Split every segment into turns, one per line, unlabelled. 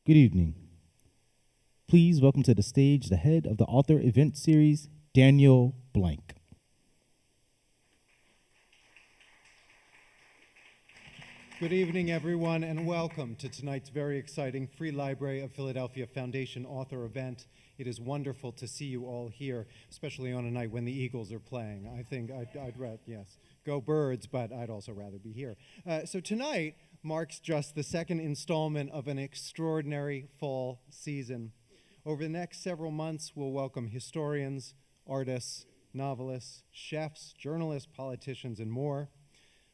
Good evening. Please welcome to the stage the head of the author event series, Daniel Blank.
Good evening, everyone, and welcome to tonight's very exciting Free Library of Philadelphia Foundation author event. It is wonderful to see you all here, especially on a night when the Eagles are playing. I think I'd rather, yes, go Birds, but I'd also rather be here. So tonight marks just the second installment of an extraordinary fall season. Over the next several months, we'll welcome historians, artists, novelists, chefs, journalists, politicians, and more.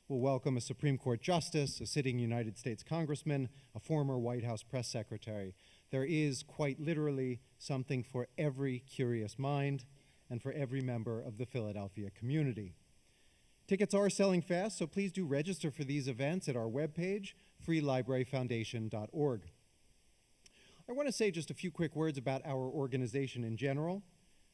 We'll welcome a Supreme Court justice, a sitting United States congressman, a former White House press secretary. There is, quite literally, something for every curious mind and for every member of the Philadelphia community. Tickets are selling fast, so please do register for these events at our webpage, freelibraryfoundation.org. I want to say just a few quick words about our organization in general.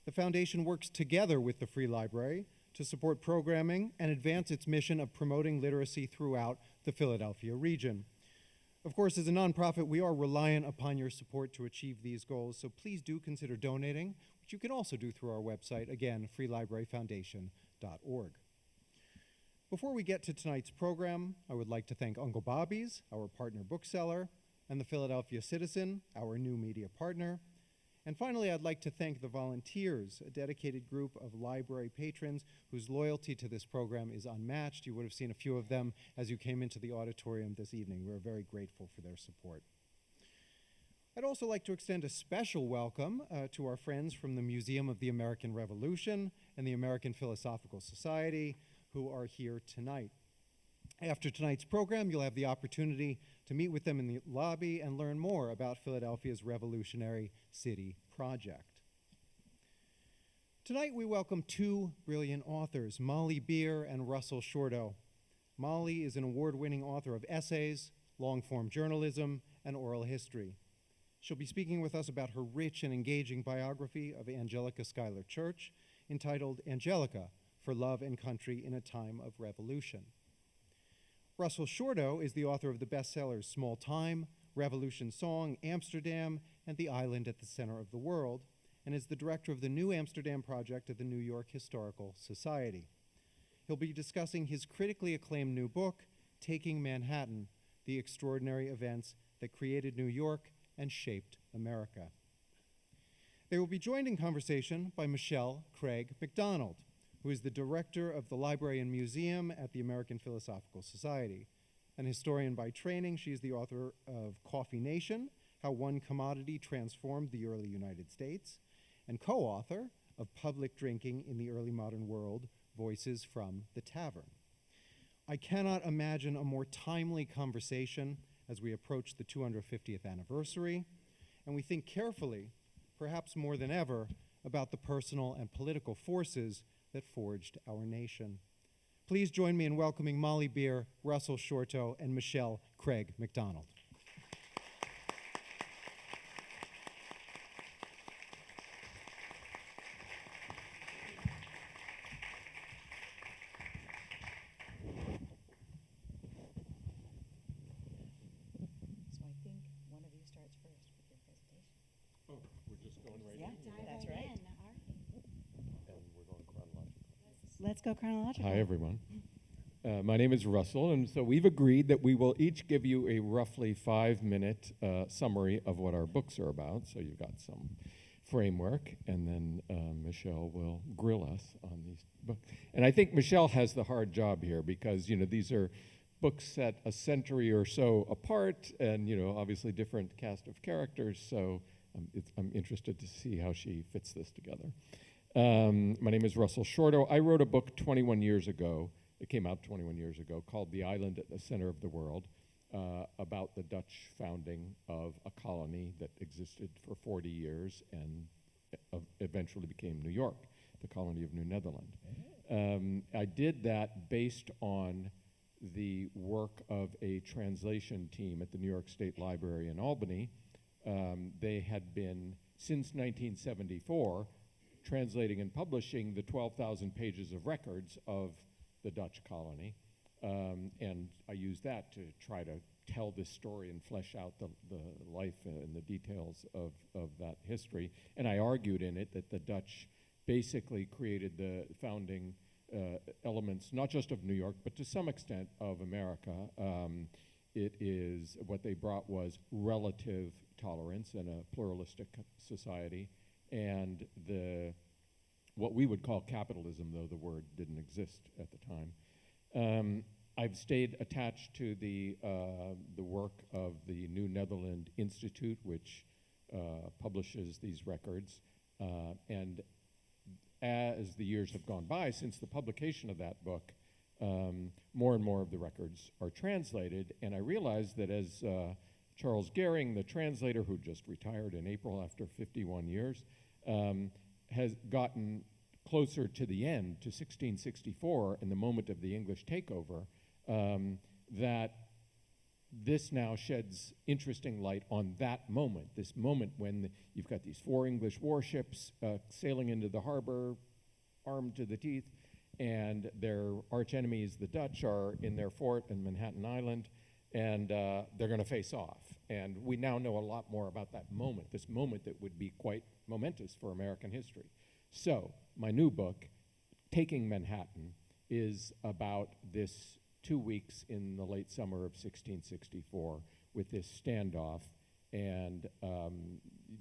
The foundation works together with the Free Library to support programming and advance its mission of promoting literacy throughout the Philadelphia region. Of course, as a nonprofit, we are reliant upon your support to achieve these goals, so please do consider donating, which you can also do through our website, again, freelibraryfoundation.org. Before we get to tonight's program, I would like to thank Uncle Bobby's, our partner bookseller, and the Philadelphia Citizen, our new media partner. And finally, I'd like to thank the volunteers, a dedicated group of library patrons whose loyalty to this program is unmatched. You would have seen a few of them as you came into the auditorium this evening. We're very grateful for their support. I'd also like to extend a special welcome to our friends from the Museum of the American Revolution and the American Philosophical Society who are here tonight. After tonight's program, you'll have the opportunity to meet with them in the lobby and learn more about Philadelphia's Revolutionary City Project. Tonight, we welcome two brilliant authors, Molly Beer and Russell Shorto. Molly is an award-winning author of essays, long-form journalism, and oral history. She'll be speaking with us about her rich and engaging biography of Angelica Schuyler Church, entitled Angelica, for Love and Country in a Time of Revolution. Russell Shorto is the author of the bestsellers Small Time, Revolution Song, Amsterdam, and The Island at the Center of the World, and is the director of the New Amsterdam Project at the New York Historical Society. He'll be discussing his critically acclaimed new book, Taking Manhattan, The Extraordinary Events That Created New York and Shaped America. They will be joined in conversation by Michelle Craig McDonald, who is the director of the Library and Museum at the American Philosophical Society. An historian by training, she is the author of Coffee Nation, How One Commodity Transformed the Early United States, and co-author of Public Drinking in the Early Modern World, Voices from the Tavern. I cannot imagine a more timely conversation as we approach the 250th anniversary, and we think carefully, perhaps more than ever, about the personal and political forces that forged our nation. Please join me in welcoming Molly Beer, Russell Shorto, and Michelle Craig McDonald.
So I think one of you starts first with your presentation.
Oh, we're just going right
Yeah,
in.
that's right.
And we're going chronological.
Let's go chronological.
Hi, everyone. My name is Russell, and so we've agreed that we will each give you a roughly 5-minute summary of what our books are about, so you've got some framework, and then Michelle will grill us on these books. And I think Michelle has the hard job here because, you know, these are books set a century or so apart and, you know, obviously different cast of characters, so I'm interested to see how she fits this together. My name is Russell Shorto. I wrote a book 21 years ago. It came out 21 years ago called The Island at the Center of the World, about the Dutch founding of a colony that existed for 40 years and eventually became New York, the colony of New Netherland. I did that based on the work of a translation team at the New York State Library in Albany. They had been, since 1974, translating and publishing the 12,000 pages of records of the Dutch colony. And I use that to try to tell this story and flesh out the life and the details of that history. And I argued in it that the Dutch basically created the founding elements, not just of New York, but to some extent of America. It is, what they brought was relative tolerance in a pluralistic society, and what we would call capitalism, though the word didn't exist at the time. I've stayed attached to the work of the New Netherland Institute, which publishes these records, and as the years have gone by since the publication of that book, more and more of the records are translated, and I realized that as Charles Gehring, the translator who just retired in April after 51 years, has gotten closer to the end, to 1664, and the moment of the English takeover, that this now sheds interesting light on that moment, this moment when you've got these 4 English warships sailing into the harbor, armed to the teeth, and their arch-enemies, the Dutch, are in their fort in Manhattan Island, and they're going to face off. And we now know a lot more about that moment, this moment that would be quite momentous for American history. So, my new book, Taking Manhattan, is about this 2 weeks in the late summer of 1664 with this standoff, and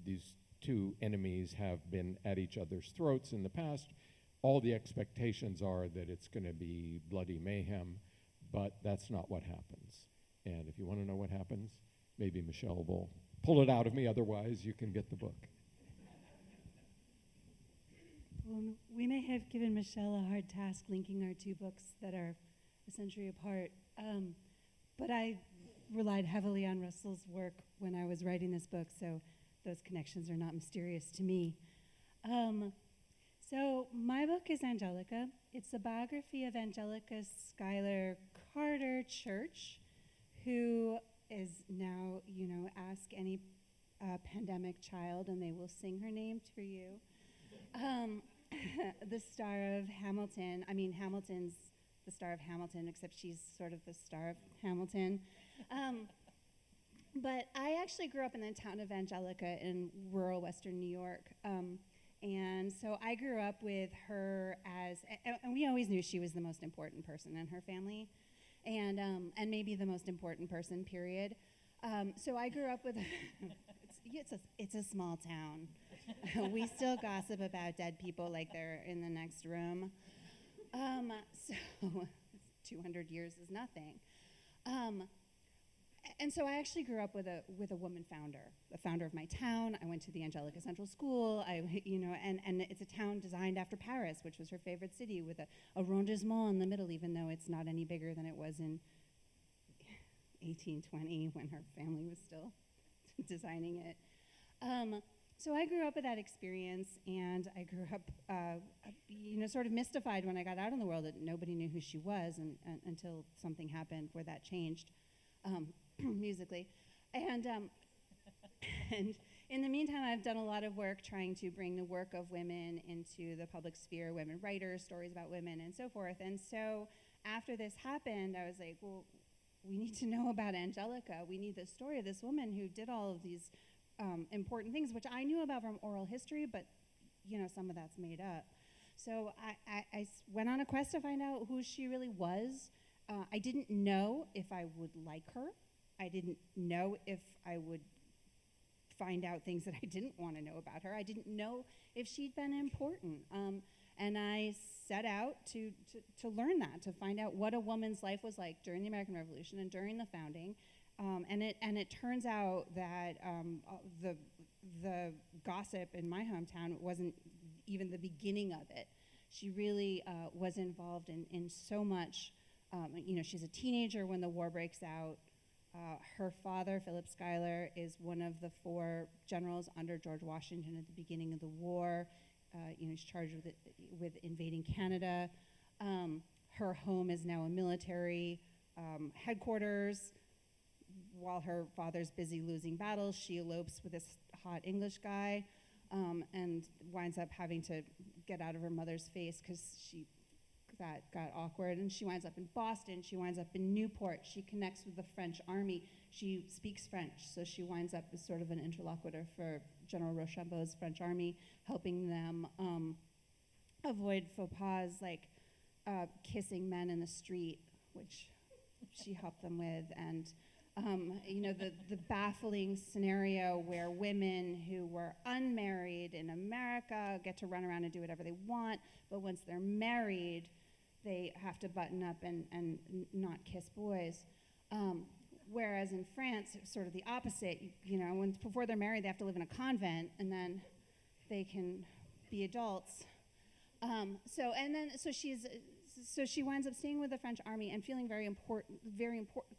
these two enemies have been at each other's throats in the past. All the expectations are that it's going to be bloody mayhem, but that's not what happens. And if you want to know what happens, maybe Michelle will pull it out of me, otherwise you can get the book.
Well, we may have given Michelle a hard task linking our 2 books that are a century apart, but I relied heavily on Russell's work when I was writing this book, so those connections are not mysterious to me. So my book is Angelica. It's a biography of Angelica Schuyler Carter Church, who is now, ask any pandemic child and they will sing her name for you. The star of Hamilton. I mean, Hamilton's the star of Hamilton, except she's sort of the star of Hamilton. But I actually grew up in the town of Angelica in rural western New York. And so I grew up with her and we always knew she was the most important person in her family, and maybe the most important person, period. So I grew up with, it's a small town. We still gossip about dead people like they're in the next room. So 200 years is nothing. And so I actually grew up with a woman founder, the founder of my town. I went to the Angelica Central School. And it's a town designed after Paris, which was her favorite city, with a arrondissement in the middle, even though it's not any bigger than it was in 1820 when her family was still designing it. So I grew up with that experience, and I grew up, sort of mystified when I got out in the world that nobody knew who she was, until something happened where that changed. Musically, and in the meantime, I've done a lot of work trying to bring the work of women into the public sphere, women writers, stories about women, and so forth. And so after this happened, I was like, well, we need to know about Angelica. We need the story of this woman who did all of these important things, which I knew about from oral history, but some of that's made up. So I went on a quest to find out who she really was. I didn't know if I would like her. I didn't know if I would find out things that I didn't want to know about her. I didn't know if she'd been important. And I set out to learn that, to find out what a woman's life was like during the American Revolution and during the founding. And it turns out that the gossip in my hometown wasn't even the beginning of it. She really was involved in so much. She's a teenager when the war breaks out. Her father, Philip Schuyler, is one of the 4 generals under George Washington at the beginning of the war. He's charged with invading Canada. Her home is now a military headquarters. While her father's busy losing battles, she elopes with this hot English guy, and winds up having to get out of her mother's face because that got awkward, and she winds up in Boston. She winds up in Newport. She connects with the French army. She speaks French, so she winds up as sort of an interlocutor for General Rochambeau's French army, helping them avoid faux pas like kissing men in the street, which she helped them with, and the baffling scenario where women who were unmarried in America get to run around and do whatever they want, but once they're married, they have to button up and not kiss boys. Whereas in France, it's sort of the opposite. Before they're married, they have to live in a convent, and then they can be adults. So she winds up staying with the French army and feeling very important,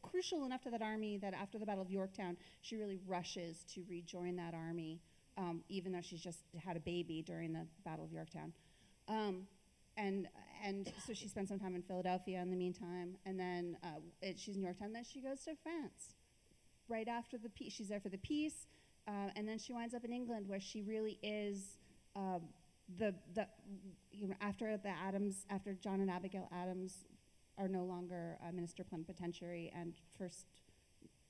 crucial enough to that army that after the Battle of Yorktown, she really rushes to rejoin that army, even though she's just had a baby during the Battle of Yorktown. And so she spends some time in Philadelphia in the meantime, and then she's in Yorktown. Then she goes to France right after the peace. She's there for the peace, and then she winds up in England, where she really is. After John and Abigail Adams are no longer minister plenipotentiary and first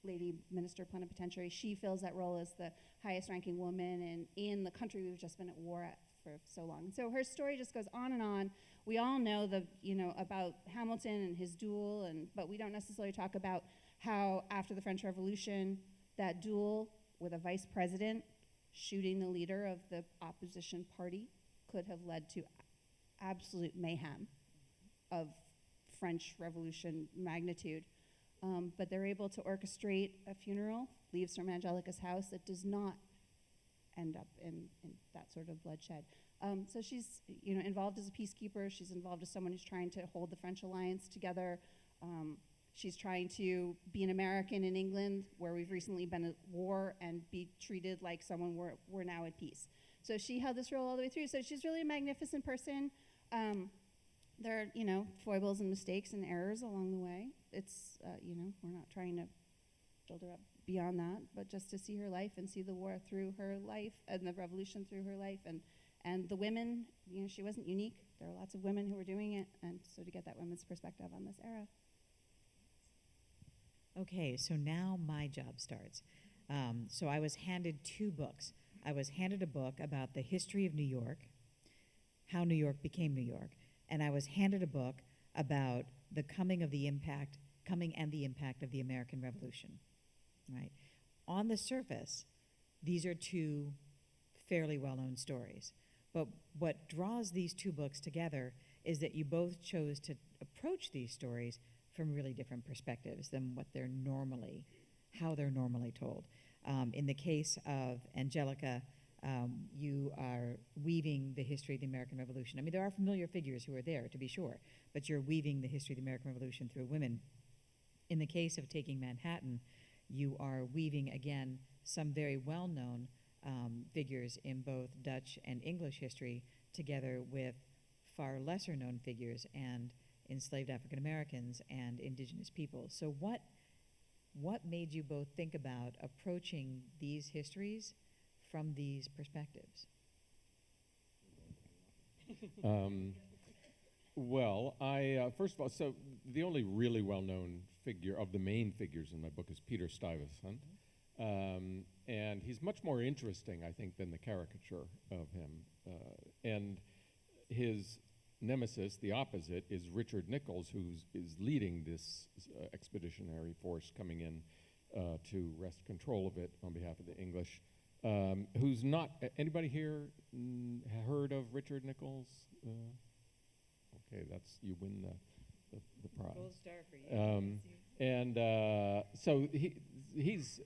lady minister plenipotentiary, she fills that role as the highest ranking woman in the country we've just been at war at for so long. So her story just goes on and on. We all know about Hamilton and his duel, but we don't necessarily talk about how after the French Revolution, that duel with a vice president shooting the leader of the opposition party could have led to absolute mayhem of French Revolution magnitude. But they're able to orchestrate a funeral, leaves from Angelica's house that does not end up in that sort of bloodshed. So she's involved as a peacekeeper. She's involved as someone who's trying to hold the French alliance together. She's trying to be an American in England, where we've recently been at war, and be treated like someone we're now at peace. So she held this role all the way through. So she's really a magnificent person. There are, foibles and mistakes and errors along the way. It's, we're not trying to build her up beyond that, but just to see her life and see the war through her life and the revolution through her life. And the women, she wasn't unique. There are lots of women who were doing it. And so to get that women's perspective on this era.
Okay, so now my job starts. So I was handed 2 books. I was handed a book about the history of New York, how New York became New York, and I was handed a book about the coming and the impact of the American Revolution, right? On the surface, these are 2 fairly well-known stories, but what draws these 2 books together is that you both chose to approach these stories from really different perspectives than how they're normally told. In the case of Angelica, you are weaving the history of the American Revolution. I mean, there are familiar figures who are there, to be sure, but you're weaving the history of the American Revolution through women. In the case of Taking Manhattan, you are weaving, again, some very well-known figures in both Dutch and English history together with far lesser-known figures and enslaved African Americans and indigenous peoples. So what made you both think about approaching these histories from these perspectives?
Well, I first of all, so the only really well-known figure of the main figures in my book is Peter Stuyvesant, and he's much more interesting, I think, than the caricature of him. And his nemesis, the opposite, is Richard Nicolls, who is leading this expeditionary force coming in to wrest control of it on behalf of the English. Who's not, anybody here heard of Richard Nicolls? Okay, you win the prize.
Gold star for you.
So he's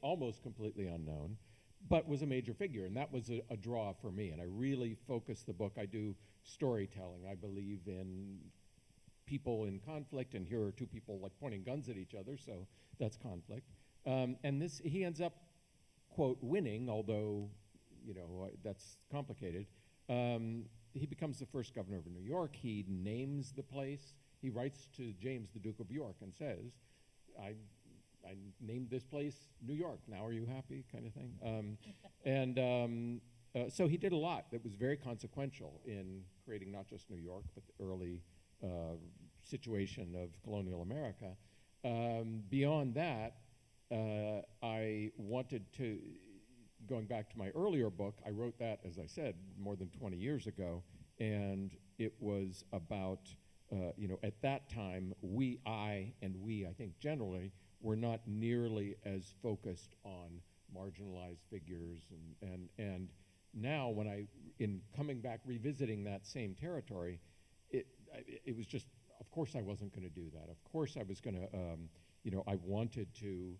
almost completely unknown, but was a major figure, and that was a draw for me. And I really focused the book. I do storytelling. I believe in people in conflict, and here are 2 people like pointing guns at each other, so that's conflict. And he ends up, quote, winning, although, that's complicated. He becomes the first governor of New York. He names the place. He writes to James, the Duke of York, and says, I named this place New York. Now are you happy? Kind of thing. so he did a lot that was very consequential in creating not just New York, but the early situation of colonial America. Beyond that, I wanted to, going back to my earlier book, I wrote that, as I said, more than 20 years ago, and it was about, at that time, I think generally, were not nearly as focused on marginalized figures, and now when in coming back, revisiting that same territory, it was just, of course I wasn't going to do that. Of course I was going to, I wanted to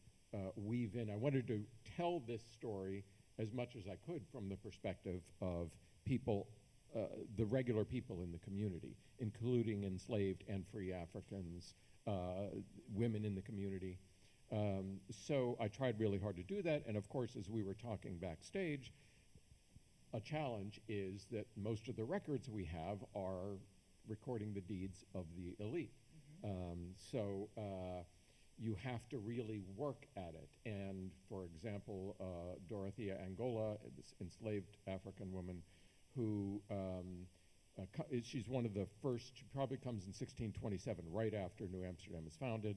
weave in, I wanted to tell this story as much as I could from the perspective of people, the regular people in the community, including enslaved and free Africans, women in the community. So I tried really hard to do that, and of course, as we were talking backstage, a challenge is that most of the records we have are recording the deeds of the elite. So you have to really work at it. And for example, Dorothea Angola, this enslaved African woman who, she's one of the first, she probably comes in 1627, right after New Amsterdam is founded.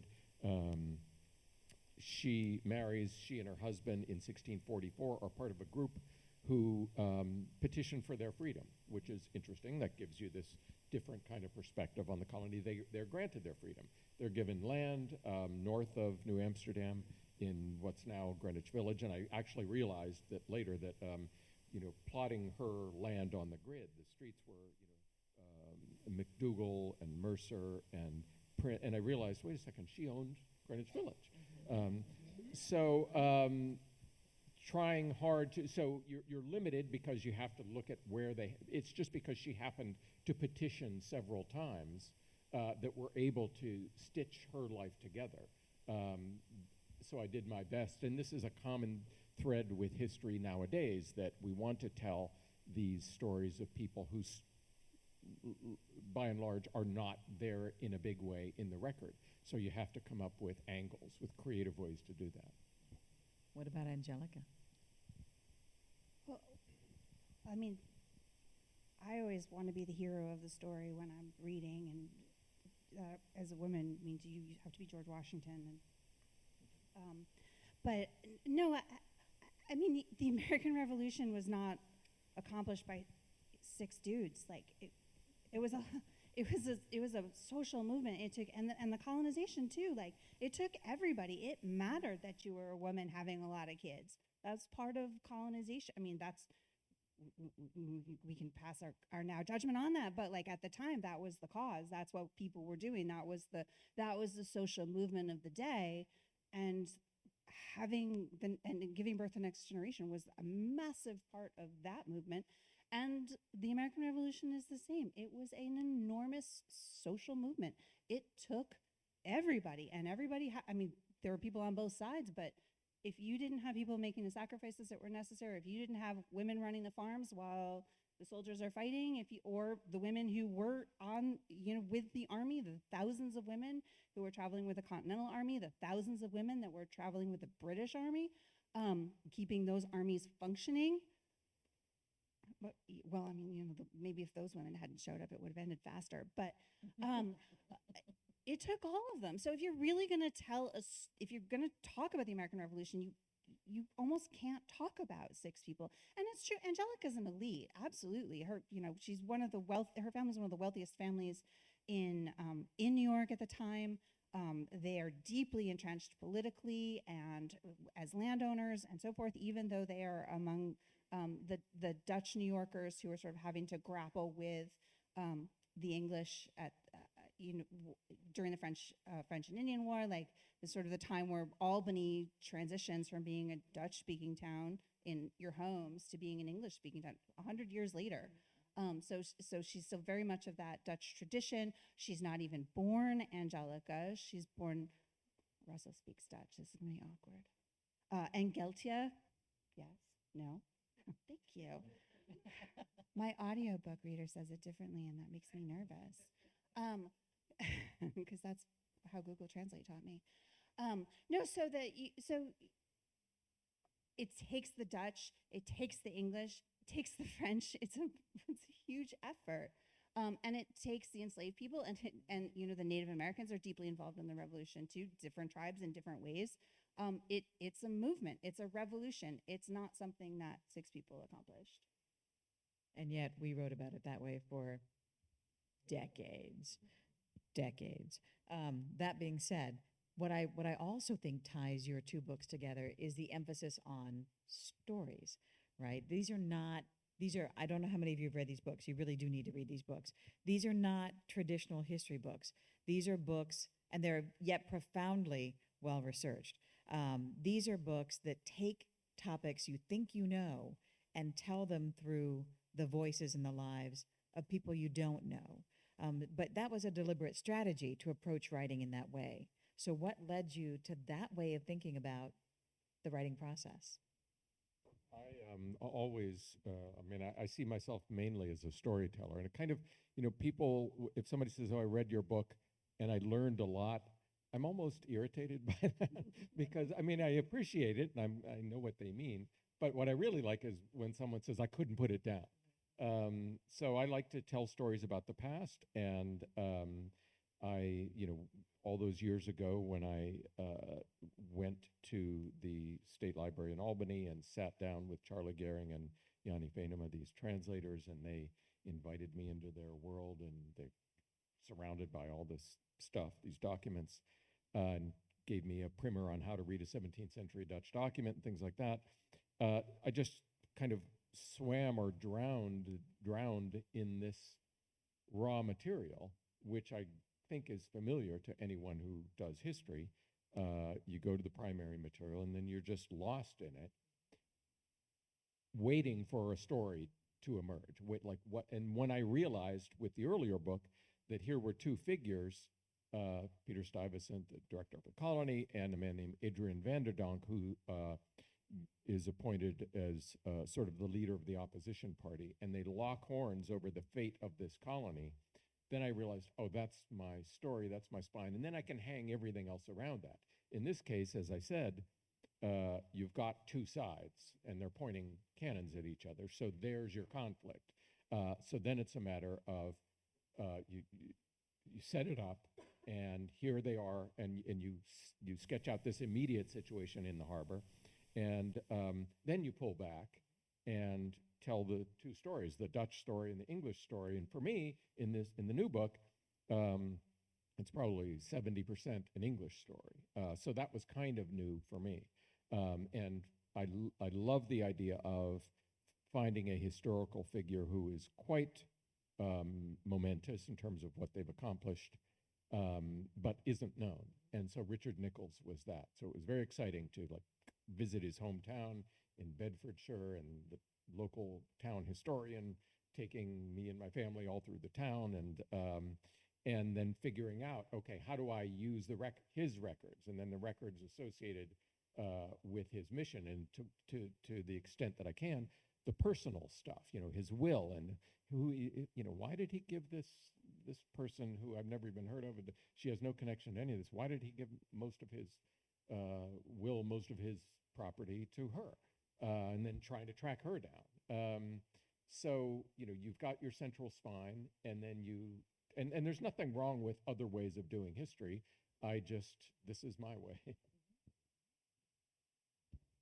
She and her husband in 1644 are part of a group who petitioned for their freedom, which is interesting. That gives you this different kind of perspective on the colony. They're granted their freedom. They're given land north of New Amsterdam in what's now Greenwich Village, and I actually realized that later that, plotting her land on the grid, the streets were, McDougal and Mercer and I realized, wait a second, she owned Greenwich Village. Trying hard to, so you're limited because you have to look at where it's just because she happened to petition several times that we're able to stitch her life together. So I did my best, and this is a common thread with history nowadays, that we want to tell these stories of people who by and large are not there in a big way in the record. So you have to come up with angles, with creative ways to do that.
What about Angelica?
Well, I mean, I always want to be the hero of the story when I'm reading, and as a woman means you have to be George Washington. And but no, I mean the American Revolution was not accomplished by 6 dudes. Like it was a social movement. It took and the colonization too. Like it took everybody. It mattered that you were a woman having a lot of kids. That's part of colonization. I mean, that's we can pass our now judgment on that, but like at the time, that was the cause. That's what people were doing. That was the social movement of the day, and giving birth to the next generation was a massive part of that movement. And the American Revolution is the same. It was an enormous social movement. It took everybody, and everybody. I mean, there were people on both sides, but if you didn't have people making the sacrifices that were necessary, if you didn't have women running the farms while the soldiers are fighting, or the women who were on, with the army, the thousands of women who were traveling with the Continental Army, the thousands of women that were traveling with the British Army, keeping those armies functioning. But, well, I mean, maybe if those women hadn't showed up, it would have ended faster. But it took all of them. So if you're really going to if you're going to talk about the American Revolution, you almost can't talk about 6 people. And it's true, Angelica's an elite, absolutely. Her, she's her family's one of the wealthiest families in New York at the time. They are deeply entrenched politically and as landowners and so forth, even though they are among the Dutch New Yorkers who are sort of having to grapple with the English at during the French and Indian War, like the sort of the time where Albany transitions from being a Dutch-speaking town in your homes to being an English-speaking town 100 years later. So she's still very much of that Dutch tradition. She's not even born Angelica. She's born, Russell speaks Dutch. This is going to be awkward. Engeltje, yes, no, thank you. My audiobook reader says it differently, and that makes me nervous. Because that's how Google Translate taught me. So it takes the Dutch, it takes the English takes the French. It's a huge effort. And it takes the enslaved people and the Native Americans are deeply involved in the revolution too, different tribes in different ways. It's a movement. It's a revolution. It's not something that 6 people accomplished.
And yet we wrote about it that way for decades. That being said, what I also think ties your 2 books together is the emphasis on stories, right? These are, I don't know how many of you have read these books. You really do need to read these books. These are not traditional history books. These are books, and they're yet profoundly well researched. These are books that take topics you think you know and tell them through the voices and the lives of people you don't know. But that was a deliberate strategy to approach writing in that way. So what led you to that way of thinking about the writing process?
I always, I see myself mainly as a storyteller. And it kind of, people, if somebody says, oh, I read your book and I learned a lot, I'm almost irritated by that because, I appreciate it and I know what they mean. But what I really like is when someone says, I couldn't put it down. So I like to tell stories about the past. And all those years ago when I went to the State Library in Albany and sat down with Charlie Gehring and Yanni Fainema, these translators, and they invited me into their world, and they're surrounded by all this stuff, these documents, and gave me a primer on how to read a 17th century Dutch document and things like that. I just kind of swam or drowned in this raw material, which I think is familiar to anyone who does history. You go to the primary material and then you're just lost in it, waiting for a story to emerge. And when I realized with the earlier book that here were 2 figures, Peter Stuyvesant, the director of the colony, and a man named Adrian van der Donck, who is appointed as sort of the leader of the opposition party, and they lock horns over the fate of this colony, then I realized, oh, that's my story, that's my spine, and then I can hang everything else around that. In this case, as I said, you've got 2 sides, and they're pointing cannons at each other, so there's your conflict. So then it's a matter of you set it up, and here they are, and you sketch out this immediate situation in the harbor, and then you pull back and tell the 2 stories, the Dutch story and the English story. And for me, in the new book, it's probably 70% an English story. So that was kind of new for me. And I love the idea of finding a historical figure who is quite momentous in terms of what they've accomplished, but isn't known. And so Richard Nichols was that. So it was very exciting to visit his hometown in Bedfordshire, and the local town historian taking me and my family all through the town, and then figuring out, okay, how do I use his records, and then the records associated with his mission, and to the extent that I can, the personal stuff, his will, and why did he give this person who I've never even heard of, and she has no connection to any of this, why did he give most of his will, most of his property to her? And then trying to track her down. So, you've got your central spine, and then and there's nothing wrong with other ways of doing history. This is my way.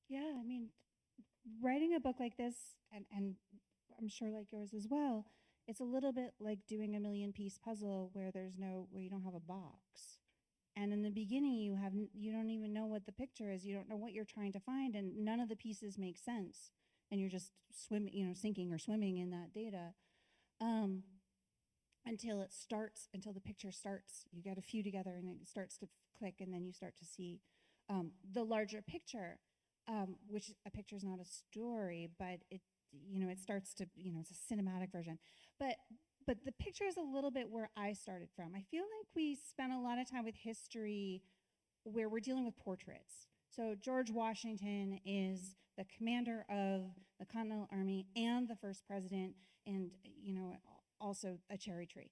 Yeah, writing a book like this, and I'm sure like yours as well, it's a little bit like doing a 1,000,000-piece puzzle where you don't have a box. And in the beginning, you don't even know what the picture is. You don't know what you're trying to find, and none of the pieces make sense. And you're just sinking or swimming in that data until the picture starts. You get a few together, and it starts to click, and then you start to see the larger picture, which a picture is not a story, but it starts to, it's a cinematic version. But the picture is a little bit where I started from. I feel like we spent a lot of time with history where we're dealing with portraits. So George Washington is the commander of the Continental Army and the first president, and also a cherry tree.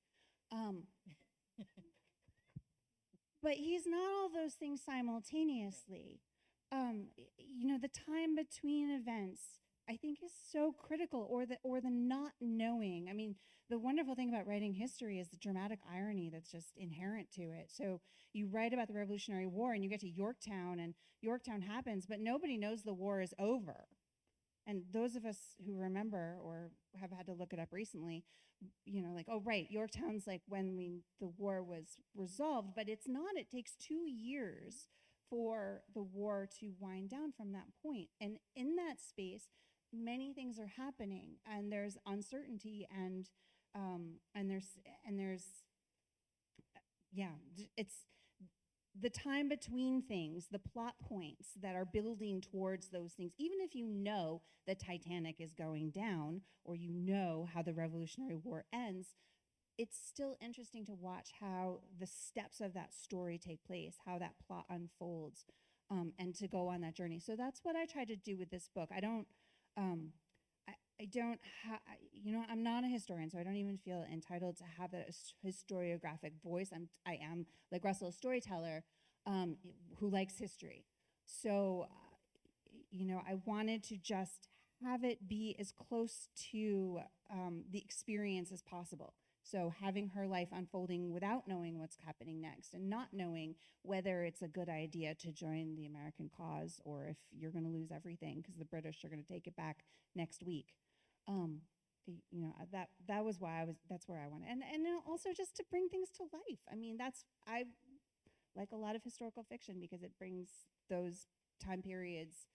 But he's not all those things simultaneously. The time between events, I think is so critical, or the not knowing. I mean, the wonderful thing about writing history is the dramatic irony that's just inherent to it. So you write about the Revolutionary War and you get to Yorktown and Yorktown happens, but nobody knows the war is over. And those of us who remember or have had to look it up recently, like, oh right, Yorktown's like when the war was resolved, but it's not. It takes 2 years for the war to wind down from that point. And in that space, many things are happening, and there's uncertainty, and there's it's the time between things, the plot points that are building towards those things. Even if you know the Titanic is going down, or you know how the Revolutionary War ends, it's still interesting to watch how the steps of that story take place, how that plot unfolds, and to go on that journey. So that's what I try to do with this book. I don't, I'm not a historian, so I don't even feel entitled to have a historiographic voice. I am, like Russell, a storyteller who likes history. So, I wanted to just have it be as close to the experience as possible. So having her life unfolding without knowing what's happening next, and not knowing whether it's a good idea to join the American cause, or if you're going to lose everything because the British are going to take it back next week. That was why that's where I wanted. And also just to bring things to life. I mean, I like a lot of historical fiction because it brings those time periods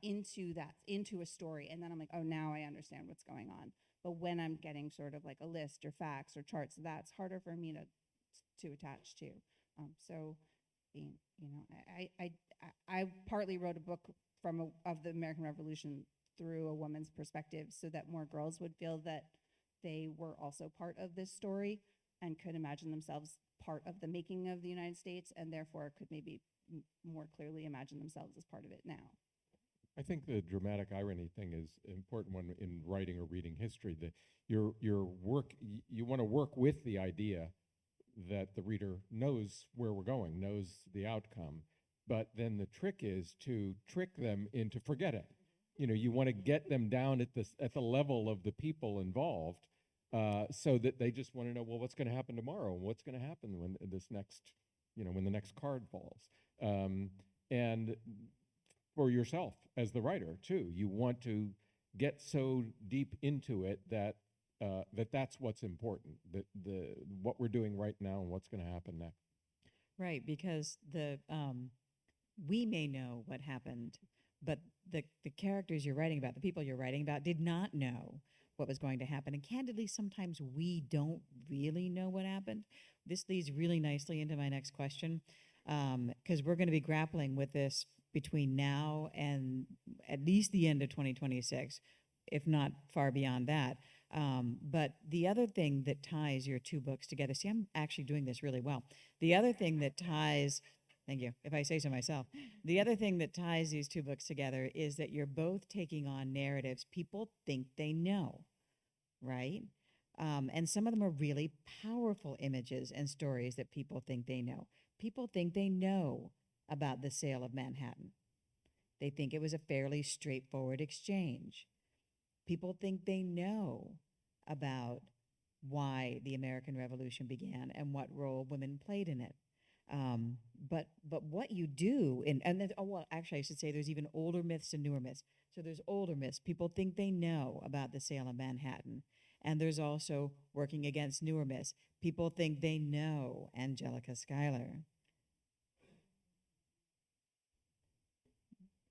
into a story, and then I'm like, oh, now I understand what's going on. But when I'm getting sort of like a list or facts or charts, that's harder for me to attach to. I partly wrote a book of the American Revolution through a woman's perspective, so that more girls would feel that they were also part of this story and could imagine themselves part of the making of the United States, and therefore could maybe more clearly imagine themselves as part of it now.
I think the dramatic irony thing is an important one in writing or reading history. That your work, you want to work with the idea that the reader knows where we're going, knows the outcome. But then the trick is to trick them into forgetting. You want to get them down at the level of the people involved, so that they just want to know, well, what's going to happen tomorrow, and what's going to happen when when the next card falls, and for yourself as the writer too. You want to get so deep into it that that's what's important, that what we're doing right now and what's going to happen next.
Right, because we may know what happened, but the characters you're writing about, the people you're writing about, did not know what was going to happen. And candidly, sometimes we don't really know what happened. This leads really nicely into my next question, because we're going to be grappling with this between now and at least the end of 2026, if not far beyond that. But the other thing that ties your two books together, see, I'm actually doing this really well. The other thing that ties, thank you, if I say so myself, the other thing that ties these two books together is that you're both taking on narratives people think they know, right? And some of them are really powerful images and stories that people think they know. People think they know about the sale of Manhattan. They think it was a fairly straightforward exchange. People think they know about why the American Revolution began and what role women played in it. But what you do, actually I should say there's even older myths and newer myths. So there's older myths. People think they know about the sale of Manhattan. And there's also, working against newer myths, people think they know Angelica Schuyler.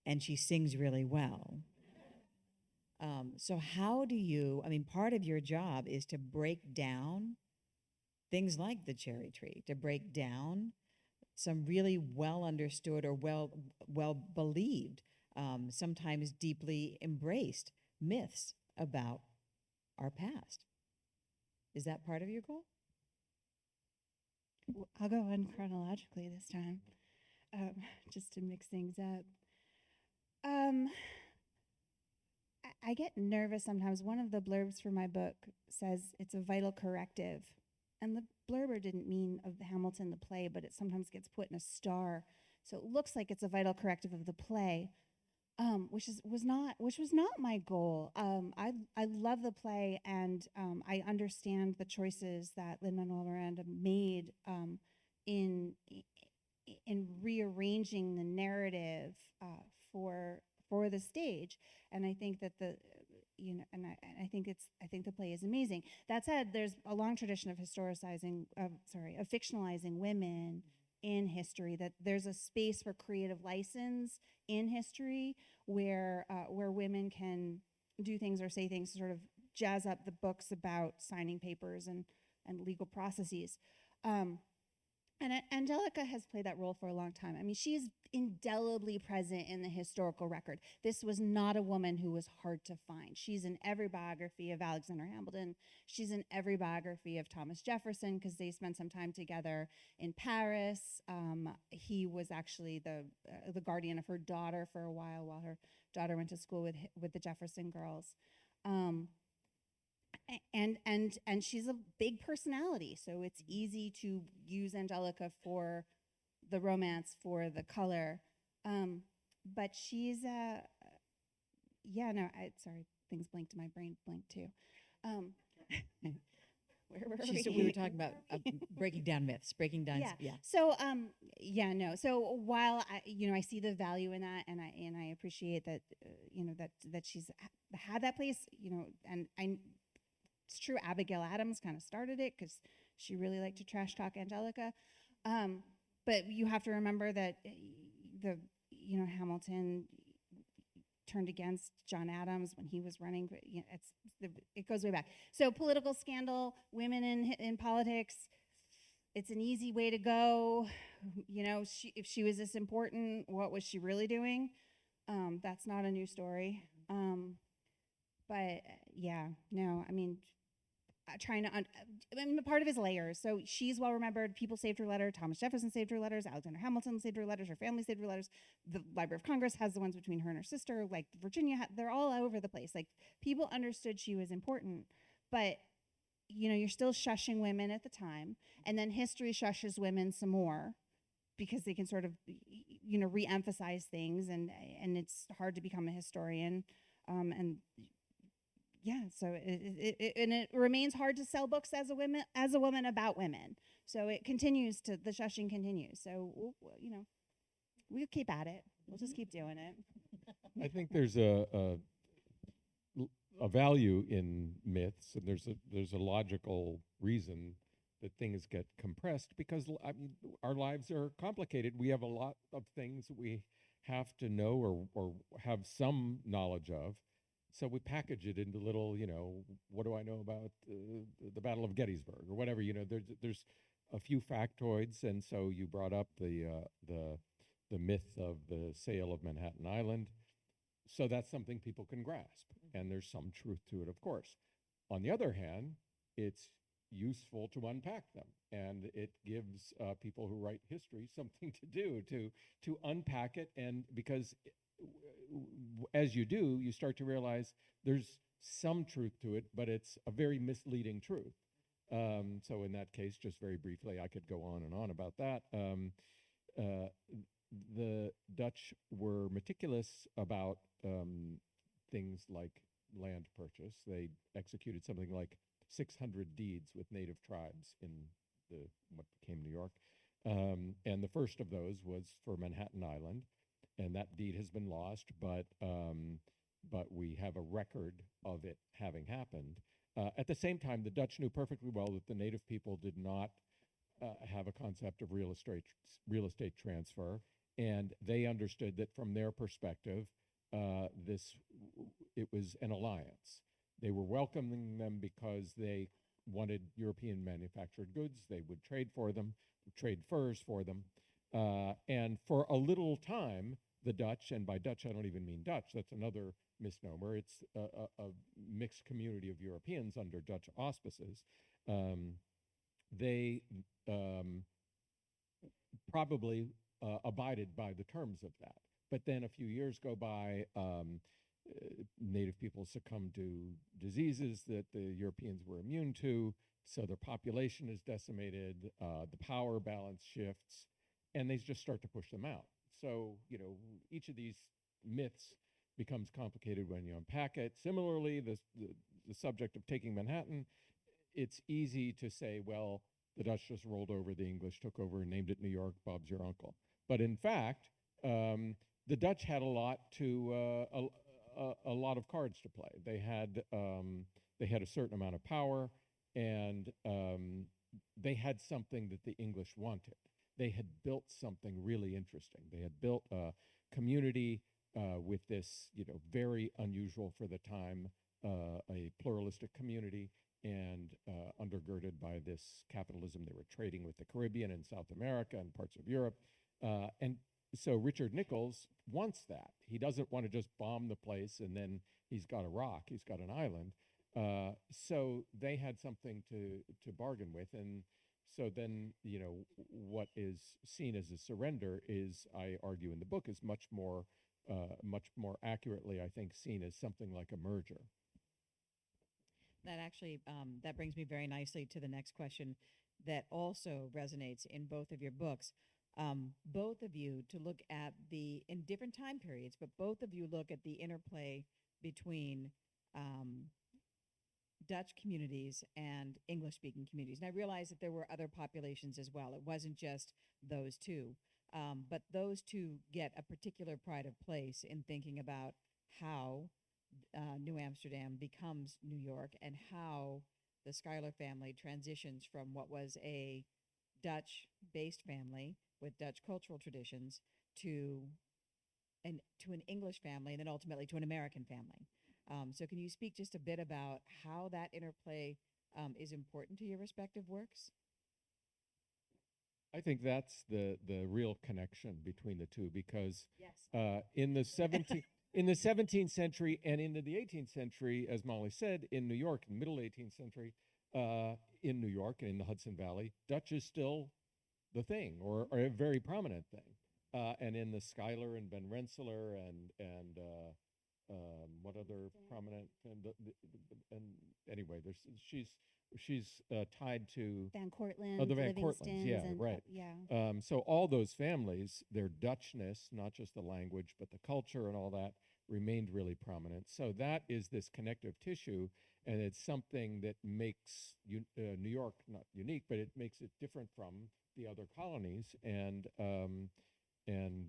And she sings really well. So how do you, part of your job is to break down things like the cherry tree, to break down some really well understood or well believed, sometimes deeply embraced myths about our past. Is that part of your goal?
I'll go on chronologically this time, just to mix things up. I get nervous sometimes. One of the blurbs for my book says it's a vital corrective. And the blurber didn't mean of Hamilton the play, but it sometimes gets put in a star. So it looks like it's a vital corrective of the play. which was not my goal. I love the play, and I understand the choices that Lin-Manuel Miranda made in in rearranging the narrative for the stage, and I think that I think the play is amazing. That said, there's a long tradition of of fictionalizing women in history. That there's a space for creative license in history where women can do things or say things to sort of jazz up the books about signing papers and legal processes. And Angelica has played that role for a long time. I mean, she is indelibly present in the historical record. This was not a woman who was hard to find. She's in every biography of Alexander Hamilton. She's in every biography of Thomas Jefferson because they spent some time together in Paris. He was actually the guardian of her daughter for a while her daughter went to school with the Jefferson girls. And she's a big personality, so it's easy to use Angelica for the romance, for the color. But she's sorry, things blinked, my brain blinked too. Where were
We were talking about breaking down myths,
yeah. So So while I see the value in that, and I appreciate that that she's had that place, and it's true, Abigail Adams kind of started it because she really liked to trash talk Angelica. But you have to remember that Hamilton turned against John Adams when he was running. It goes way back. So political scandal, women in politics, it's an easy way to go. If she was this important, what was she really doing? That's not a new story. But part of his layers. So she's well remembered. People saved her letter. Thomas Jefferson saved her letters. Alexander Hamilton saved her letters. Her family saved her letters. The Library of Congress has the ones between her and her sister. Like Virginia, they're all over the place. Like people understood she was important, but you're still shushing women at the time, and then history shushes women some more because they can sort of re-emphasize things, and it's hard to become a historian, and yeah, so it remains hard to sell books as a woman about women. So the shushing continues. So we'll keep at it. We'll just keep doing it.
I think there's a value in myths, and there's a logical reason that things get compressed because our lives are complicated. We have a lot of things that we have to know or have some knowledge of. So we package it into little, what do I know about the Battle of Gettysburg or whatever? There's a few factoids, and so you brought up the myth of the sale of Manhattan Island. So that's something people can grasp, and there's some truth to it, of course. On the other hand, it's useful to unpack them, and it gives people who write history something to do to unpack it, and because as you do, you start to realize there's some truth to it, but it's a very misleading truth. So in that case, just very briefly, I could go on and on about that. The Dutch were meticulous about things like land purchase. They executed something like 600 deeds with native tribes in what became New York. And the first of those was for Manhattan Island. And that deed has been lost, but we have a record of it having happened. At the same time, the Dutch knew perfectly well that the native people did not have a concept of real estate transfer, and they understood that from their perspective, it was an alliance. They were welcoming them because they wanted European manufactured goods. They would trade for them, trade furs for them. And for a little time, the Dutch, and by Dutch I don't even mean Dutch, that's another misnomer, it's a mixed community of Europeans under Dutch auspices, they probably abided by the terms of that. But then a few years go by, native people succumb to diseases that the Europeans were immune to, so their population is decimated, the power balance shifts, and they just start to push them out. So, each of these myths becomes complicated when you unpack it. Similarly, the subject of taking Manhattan, it's easy to say, well, the Dutch just rolled over, the English took over and named it New York, Bob's your uncle. But in fact, the Dutch had a lot of cards to play. They had a certain amount of power, and they had something that the English wanted. They had built something really interesting. They had built a community with this, very unusual for the time, a pluralistic community, and undergirded by this capitalism. They were trading with the Caribbean and South America and parts of Europe. And so Richard Nichols wants that. He doesn't want to just bomb the place and then he's got a rock, he's got an island. So they had something to bargain with. And so then, what is seen as a surrender is, I argue in the book, is much more accurately, I think, seen as something like a merger.
That actually, that brings me very nicely to the next question that also resonates in both of your books. Both of you to look at in different time periods, but both of you look at the interplay between Dutch communities and English-speaking communities. And I realized that there were other populations as well. It wasn't just those two. But those two get a particular pride of place in thinking about how New Amsterdam becomes New York and how the Schuyler family transitions from what was a Dutch-based family with Dutch cultural traditions to an English family and then ultimately to an American family. So can you speak just a bit about how that interplay is important to your respective works?
I think that's the real connection between the two, because
Yes.
In the 17th century and into the 18th century, as Molly said, in New York, in the middle 18th century, in New York and in the Hudson Valley, Dutch is still the thing, or a very prominent thing. And in the Schuyler and Ben Rensselaer and what other prominent, and anyway, she's tied to
Van Cortlandt,
the Van
Livingstons,
Cortlands, yeah,
and,
right.
yeah.
So all those families, their Dutchness, not just the language, but the culture and all that, remained really prominent. So that is this connective tissue, and it's something that makes New York not unique, but it makes it different from the other colonies, and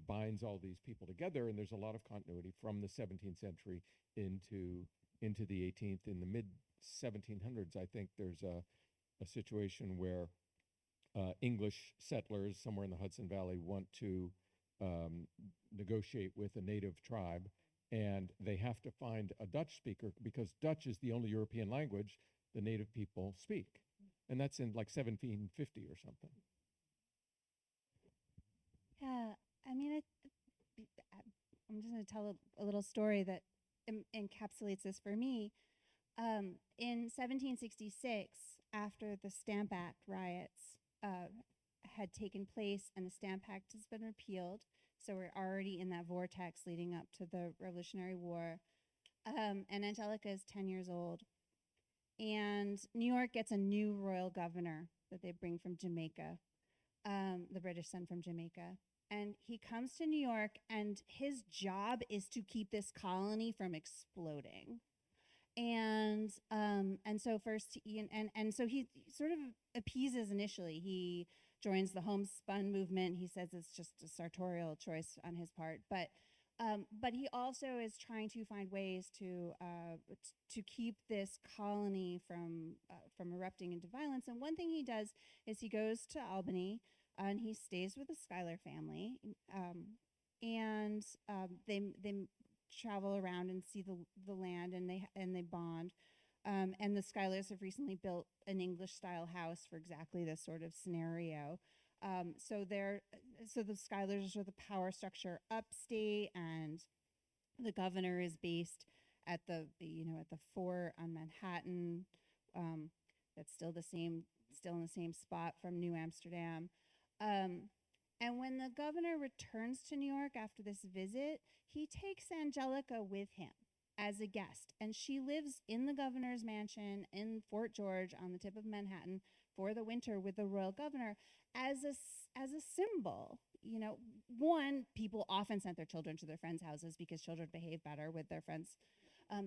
binds all these people together. And there's a lot of continuity from the 17th century into the 18th. In the mid 1700s, I think there's a situation where English settlers somewhere in the Hudson Valley want to negotiate with a native tribe, and they have to find a Dutch speaker because Dutch is the only European language the native people speak. And that's in like 1750 or something.
Yeah, I mean, I'm just going to tell a little story that encapsulates this for me. In 1766, after the Stamp Act riots had taken place and the Stamp Act has been repealed, so we're already in that vortex leading up to the Revolutionary War, and Angelica is 10 years old, and New York gets a new royal governor that they bring from Jamaica, the British send from Jamaica. And he comes to New York, and his job is to keep this colony from exploding. And so first, so he sort of appeases initially. He joins the homespun movement. He says it's just a sartorial choice on his part, but he also is trying to find ways to keep this colony from erupting into violence. And one thing he does is he goes to Albany. And he stays with the Schuyler family, and they travel around and see the land, and they bond. And the Schuylers have recently built an English-style house for exactly this sort of scenario. So the Schuylers are the power structure upstate, and the governor is based at the fort on Manhattan. That's still in the same spot from New Amsterdam. And when the governor returns to New York after this visit, he takes Angelica with him as a guest. And she lives in the governor's mansion in Fort George on the tip of Manhattan for the winter with the royal governor as a symbol, one, people often sent their children to their friends' houses because children behave better with their friends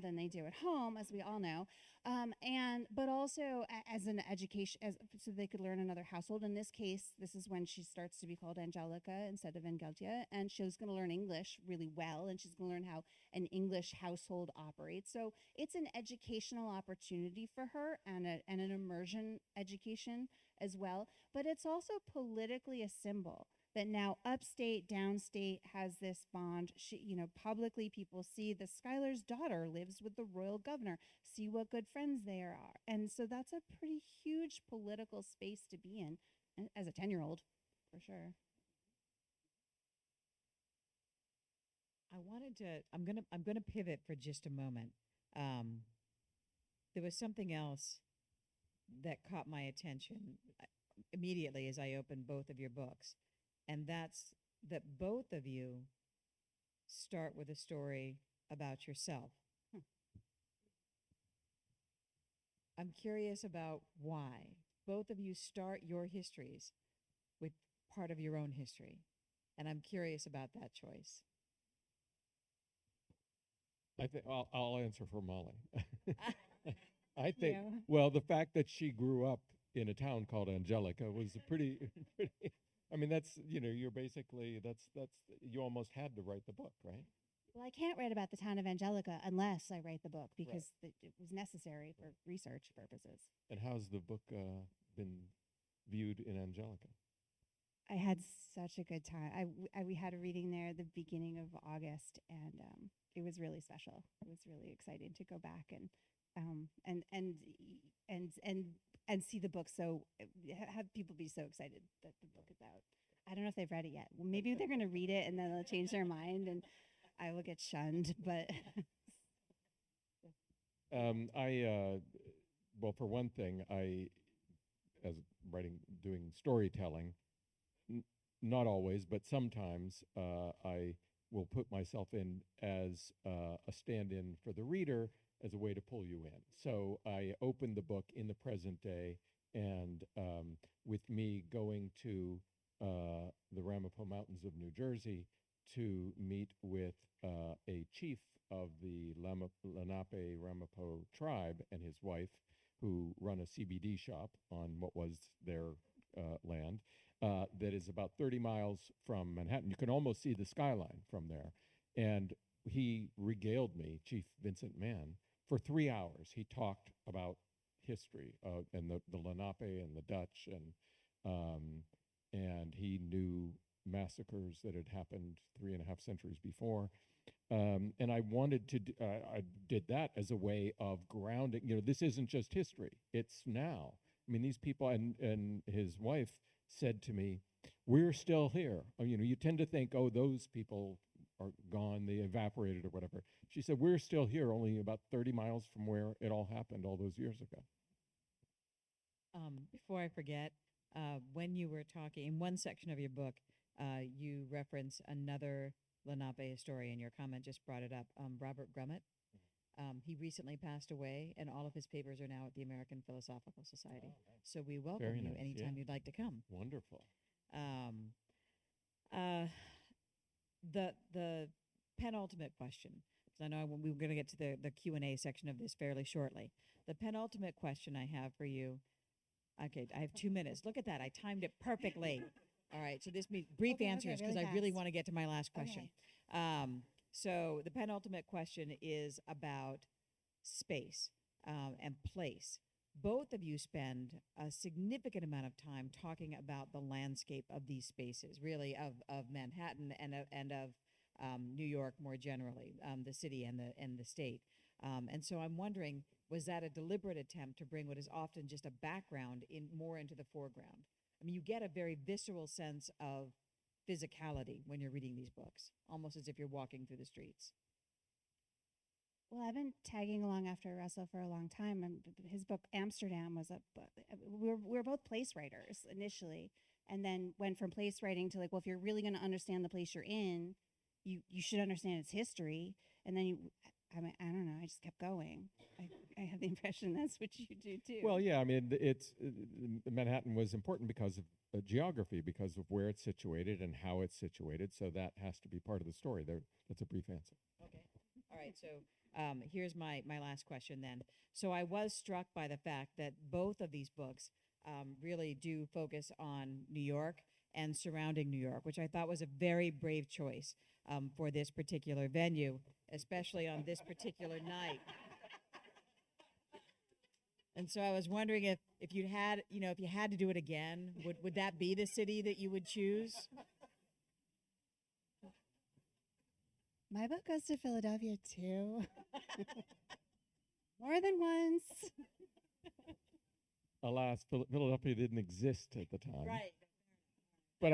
than they do at home, as we all know. But also as an education, so they could learn another household. In this case, this is when she starts to be called Angelica instead of Angelica, and she's going to learn English really well, and she's going to learn how an English household operates. So it's an educational opportunity for her, and an immersion education as well. But it's also politically a symbol that now upstate, downstate has this bond. Publicly people see the Schuyler's daughter lives with the royal governor. See what good friends they are. And so that's a pretty huge political space to be in as a 10-year-old, for sure.
I'm gonna pivot for just a moment. There was something else that caught my attention immediately as I opened both of your books, and that's that both of you start with a story about yourself. I'm curious about why. Both of you start your histories with part of your own history, and I'm curious about that choice.
I think I'll answer for Molly. I think,
Yeah.
well, the fact that she grew up in a town called Angelica was a pretty, I mean, that's, you're basically, you almost had to write the book, right?
Well, I can't write about the town of Angelica unless I write the book because it was necessary for research purposes.
And how's the book been viewed in Angelica?
I had such a good time. We had a reading there at the beginning of August, and it was really special. It was really exciting to go back and see the book. So have people be so excited that the book is out. I don't know if they've read it yet. Well, maybe they're going to read it and then they'll change their mind, and I will get shunned. But
Well, for one thing, as doing storytelling, not always, but sometimes I will put myself in as a stand-in for the reader as a way to pull you in. So I opened the book in the present day, and with me going to the Ramapo Mountains of New Jersey to meet with a chief of the Lenape Ramapo tribe and his wife, who run a CBD shop on what was their land, that is about 30 miles from Manhattan. You can almost see the skyline from there. And he regaled me, Chief Vincent Mann, for 3 hours. He talked about history and the Lenape and the Dutch, and he knew massacres that had happened 3.5 centuries before. And I wanted to, I did that as a way of grounding, this isn't just history, it's now. I mean, these people, and his wife said to me, we're still here. You tend to think, oh, those people are gone, they evaporated or whatever. She said, we're still here, only about 30 miles from where it all happened all those years ago.
Before I forget, when you were talking, in one section of your book, you reference another Lenape historian. Your comment just brought it up, Robert Grummett. He recently passed away, and all of his papers are now at the American Philosophical Society. Oh, nice. So we welcome
Very
you
nice,
anytime
yeah.
you'd like to come.
Wonderful.
The penultimate question, because I know we were going to get to the Q&A section of this fairly shortly. The penultimate question I have for you, okay, I have 2 minutes. Look at that. I timed it perfectly. All right, so this means brief answers, because I really want to get to my last question. Okay. So the penultimate question is about space and place. Both of you spend a significant amount of time talking about the landscape of these spaces, really of Manhattan and of New York more generally, the city and the state. And so I'm wondering, was that a deliberate attempt to bring what is often just a background more into the foreground? I mean, you get a very visceral sense of physicality when you're reading these books, almost as if you're walking through the streets.
Well, I've been tagging along after Russell for a long time, and his book Amsterdam was we were both place writers initially, and then went from place writing to well, if you're really going to understand the place you're in, you should understand its history. And then I don't know. I just kept going. I have the impression that's what you do too.
Well, yeah, I mean, it's Manhattan was important because of geography, because of where it's situated and how it's situated. So that has to be part of the story. There, that's a brief answer.
Okay. All right. So here's my last question then. So I was struck by the fact that both of these books really do focus on New York and surrounding New York, which I thought was a very brave choice for this particular venue, especially on this particular night. And so I was wondering if you had, if you had to do it again, would that be the city that you would choose?
My book goes to Philadelphia too. More than once.
Alas, Philadelphia didn't exist at the time.
Right.
But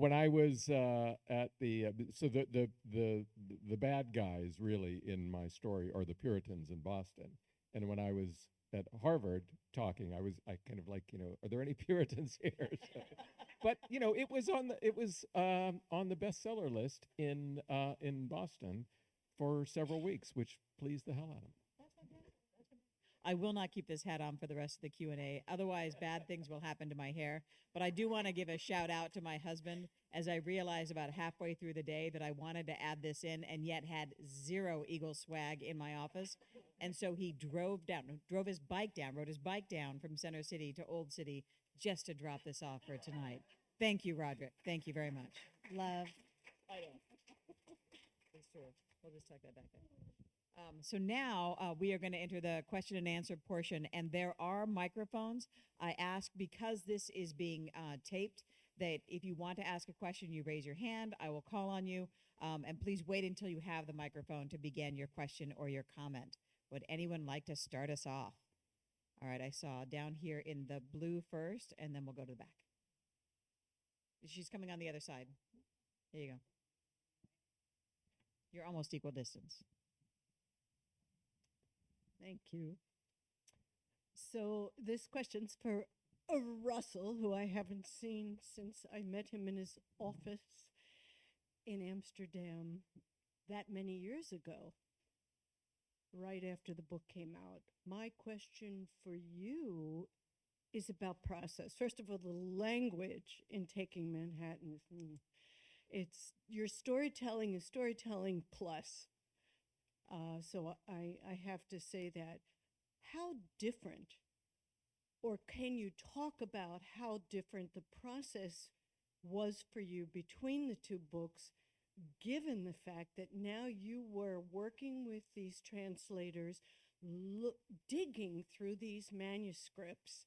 when I was at the so the bad guys really in my story are the Puritans in Boston, and when I was at Harvard talking, I kind of like, are there any Puritans here? So, but it was on the bestseller list in Boston for several weeks, which pleased the hell out of me.
I will not keep this hat on for the rest of the Q&A. Otherwise, bad things will happen to my hair. But I do want to give a shout out to my husband as I realized about halfway through the day that I wanted to add this in and yet had zero Eagle swag in my office. And so he rode his bike down from Center City to Old City just to drop this off for tonight. Thank you, Roderick. Thank you very much.
Love.
I know. It's true. We'll just tuck that back in. So now we are going to enter the question and answer portion, and there are microphones. I ask, because this is being taped, that if you want to ask a question, you raise your hand. I will call on you, and please wait until you have the microphone to begin your question or your comment. Would anyone like to start us off? All right, I saw down here in the blue first, and then we'll go to the back. She's coming on the other side. There you go. You're almost equal distance.
Thank you. So this question's for Russell, who I haven't seen since I met him in his office in Amsterdam that many years ago, right after the book came out. My question for you is about process. First of all, the language in Taking Manhattan. It's your storytelling is storytelling plus. So I have to say that. How different, or can you talk about how different the process was for you between the two books, given the fact that now you were working with these translators, digging through these manuscripts,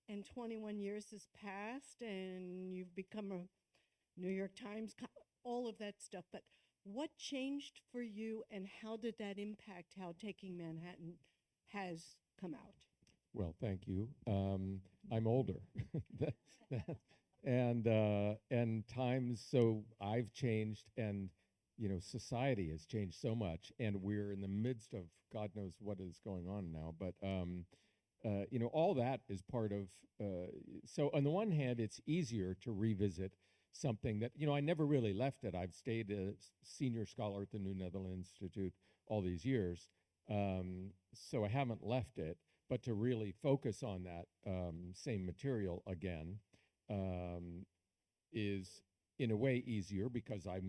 and 21 years has passed, and you've become a New York Times, all of that stuff. But what changed for you, and how did that impact how Taking Manhattan has come out?
Well, thank you. I'm older, and times. So I've changed, and society has changed so much, and we're in the midst of God knows what is going on now. But all that is part of. So on the one hand, it's easier to revisit something that, I never really left it. I've stayed a senior scholar at the New Netherlands Institute all these years. So I haven't left it, but to really focus on that same material again is in a way easier, because I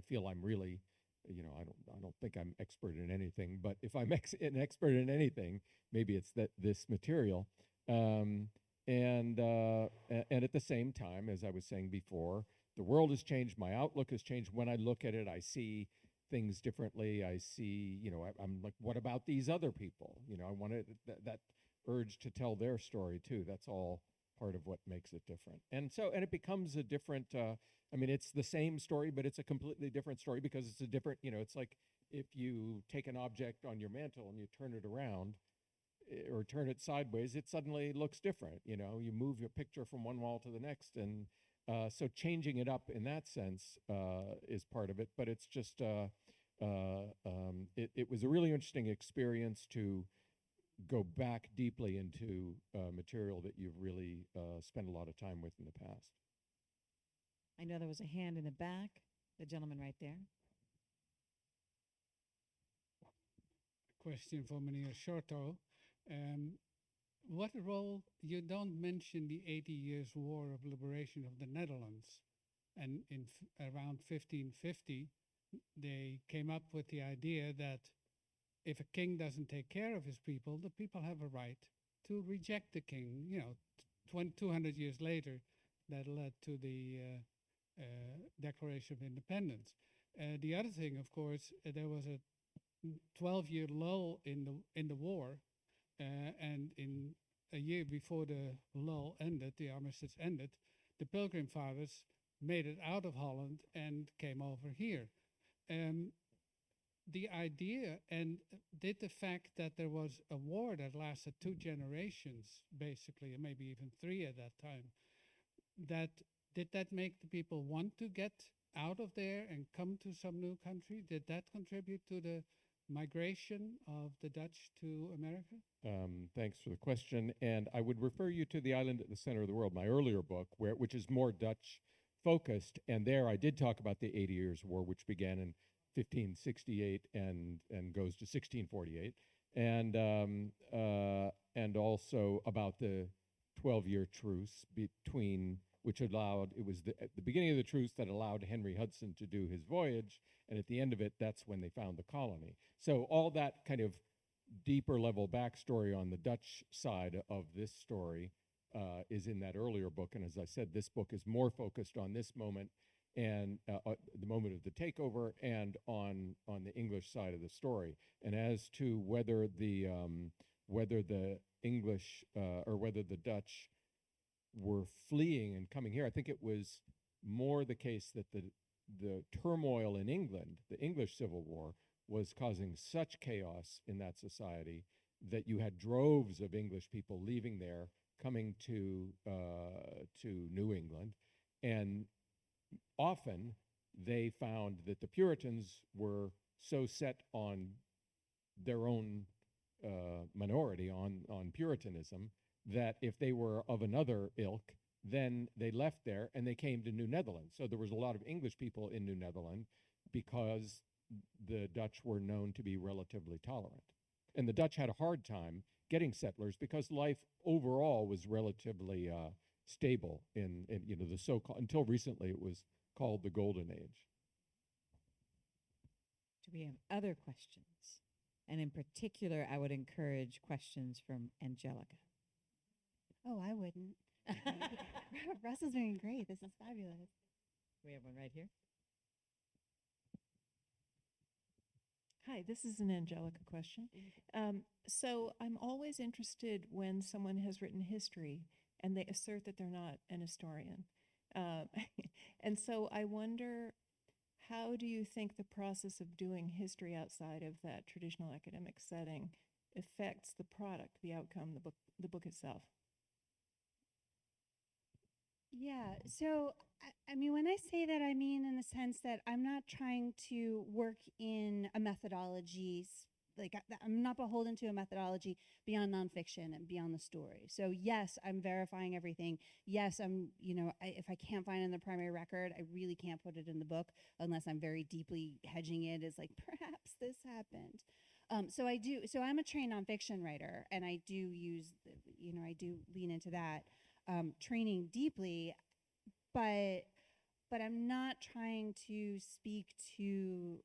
feel I'm really, I don't think I'm expert in anything, but if I'm an expert in anything, maybe it's this material. And at the same time, as I was saying before, the world has changed. My outlook has changed. When I look at it, I see things differently. I see, I'm like, what about these other people? I wanted that urge to tell their story too. That's all part of what makes it different. And it becomes a different, it's the same story, but it's a completely different story, because it's a different, it's like if you take an object on your mantle and you turn it around, or turn it sideways, it suddenly looks different. You move your picture from one wall to the next, and so changing it up in that sense is part of it. But it's just it was a really interesting experience to go back deeply into material that you've really spent a lot of time with in the past.
I know there was a hand in the back, the gentleman right there.
question for Meneer Shorto. What role, you don't mention the 80 Years' War of Liberation of the Netherlands. And around 1550, they came up with the idea that if a king doesn't take care of his people, the people have a right to reject the king. 200 years later, that led to the Declaration of Independence. The other thing, of course, there was a 12-year lull in the war, and in a year before the lull ended, the armistice ended, the Pilgrim Fathers made it out of Holland and came over here. The idea, and did the fact that there was a war that lasted 2 generations, basically, and maybe even 3 at that time, did that make the people want to get out of there and come to some new country? Did that contribute to the migration of the Dutch to America?
Thanks for the question. And I would refer you to The Island at the Center of the World, my earlier book, which is more Dutch focused. And there I did talk about the 80 Years' War, which began in 1568 and goes to 1648. And also about the 12-year truce between, which allowed, it was at the beginning of the truce that allowed Henry Hudson to do his voyage, and at the end of it, that's when they found the colony. So all that kind of deeper level backstory on the Dutch side of this story is in that earlier book, and as I said, this book is more focused on this moment and the moment of the takeover and on the English side of the story. And as to whether the English or whether the Dutch were fleeing and coming here, I think it was more the case that the turmoil in England, the English Civil War, was causing such chaos in that society that you had droves of English people leaving there, coming to New England, and often they found that the Puritans were so set on their own minority, on Puritanism, that if they were of another ilk, then they left there and they came to New Netherlands. So there was a lot of English people in New Netherlands because the Dutch were known to be relatively tolerant. And the Dutch had a hard time getting settlers because life overall was relatively stable in the so-called, until recently it was called the Golden Age.
Do we have other questions? And in particular, I would encourage questions from Angelica.
Oh, I wouldn't. Russell's doing great. This is fabulous.
We have one right here.
Hi, this is an Angelica question. So I'm always interested when someone has written history and they assert that they're not an historian. And so I wonder, how do you think the process of doing history outside of that traditional academic setting affects the product, the outcome, the book itself?
Yeah, so I mean, when I say that, I mean in the sense that I'm not trying to work in a methodology, like I'm not beholden to a methodology beyond nonfiction and beyond the story. So yes, I'm verifying everything. Yes, I'm, if I can't find it in the primary record, I really can't put it in the book unless I'm very deeply hedging it as like, perhaps this happened. So I'm a trained nonfiction writer, and I do use, I do lean into that. Training deeply, but I'm not trying to speak to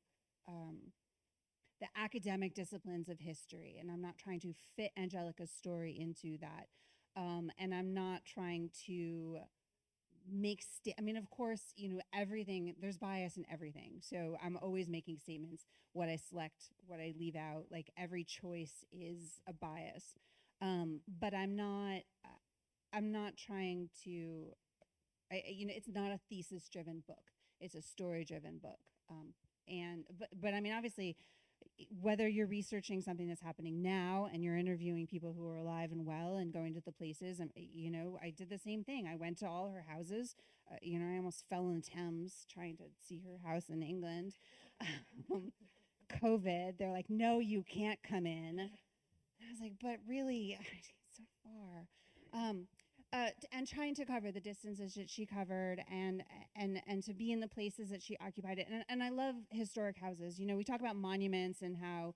the academic disciplines of history, and I'm not trying to fit Angelica's story into that, and I'm not trying to make I mean, of course, everything, there's bias in everything, so I'm always making statements, what I select, what I leave out, like every choice is a bias, but I'm not trying to, it's not a thesis-driven book. It's a story-driven book. But I mean, obviously, whether you're researching something that's happening now and you're interviewing people who are alive and well and going to the places, I did the same thing. I went to all her houses. I almost fell in the Thames trying to see her house in England. COVID, they're like, no, you can't come in. I was like, but really, it's so far. And trying to cover the distances that she covered and to be in the places that she occupied it. And I love historic houses. We talk about monuments and how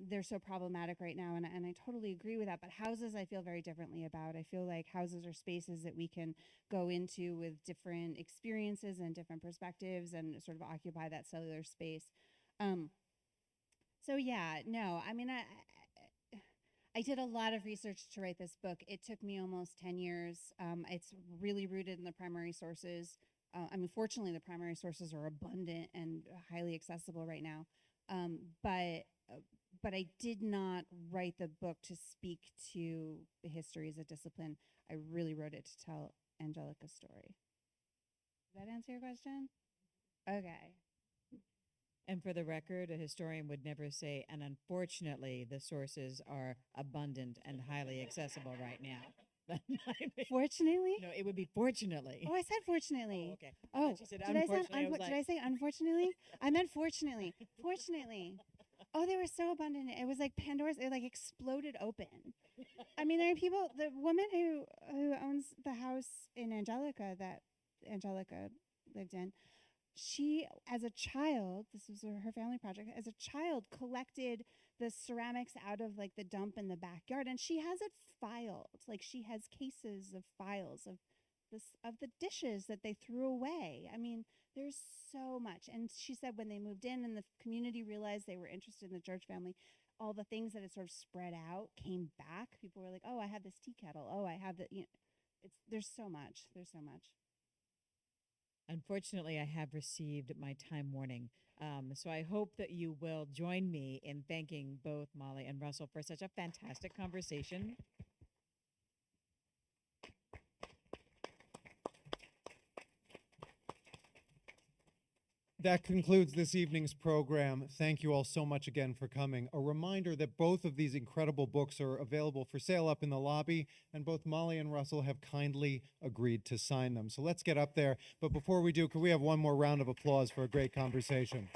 they're so problematic right now, and I totally agree with that. But houses, I feel very differently about. I feel like houses are spaces that we can go into with different experiences and different perspectives, and sort of occupy that cellular space. So yeah, no, I mean, I did a lot of research to write this book. It took me almost 10 years. It's really rooted in the primary sources. I mean, fortunately, the primary sources are abundant and highly accessible right now. But I did not write the book to speak to the history as a discipline. I really wrote it to tell Angelica's story. Does that answer your question? Okay.
And for the record, a historian would never say, and unfortunately, the sources are abundant and highly accessible right now.
Fortunately?
No, it would be fortunately.
Oh, I said fortunately.
Oh, okay.
Oh,
thought you said
did I say
unfortunately. I was
did I say unfortunately? I meant fortunately. Fortunately. Oh, they were so abundant. It was like Pandora's. It like exploded open. I mean, there are people. The woman who owns the house in Angelica that Angelica lived in, she, as a child, this was her family project. As a child, collected the ceramics out of like the dump in the backyard, and she has it filed. Like she has cases of files of the dishes that they threw away. I mean, there's so much. And she said when they moved in and the community realized they were interested in the George family, all the things that had sort of spread out came back. People were like, "Oh, I have this tea kettle. Oh, I have the." You know, there's so much. There's so much.
Unfortunately, I have received my time warning. So I hope that you will join me in thanking both Molly and Russell for such a fantastic conversation.
That concludes this evening's program. Thank you all so much again for coming. A reminder that both of these incredible books are available for sale up in the lobby, and both Molly and Russell have kindly agreed to sign them. So let's get up there. But before we do, could we have one more round of applause for a great conversation?